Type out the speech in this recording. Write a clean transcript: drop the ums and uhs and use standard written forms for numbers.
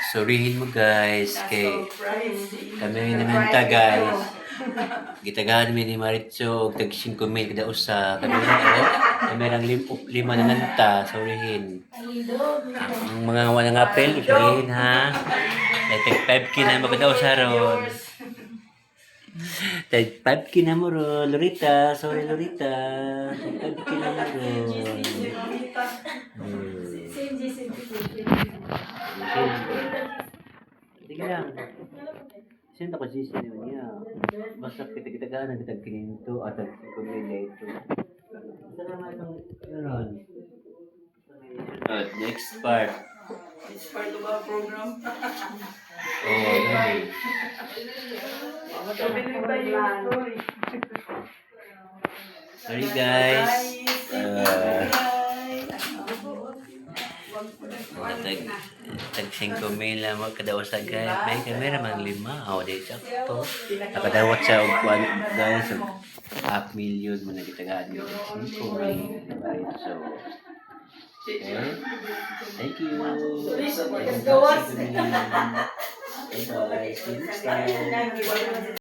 Sorihin mo guys, kay kami nananta guys. Gitagahan mi ni Maritso, tag 5 mil kada usa. Kami lang lima nananta, sorihin. Ang mga wala nga apel, sorihin ha. Tag 5K na mo kada usa ron. Tag 5K na mo ron, Lorita. Sorry Lorita. Tag 5K na mo ron. Sige lang. Sino ko sisi niya? Basta kita gana kita kininto at kumili ito. Salamat ng meron. Next part. It's part of our program. Okay. Magkabili pa yung story. Sorry guys. Tag 5 mil lang magkadawat sa guys. May kamera man 5. O, di sakto. Nakadawat sa upuan guys. 500,000 mo nagitagaan yung 5 mil. So, okay. Thank you. Bye-bye. See you next time.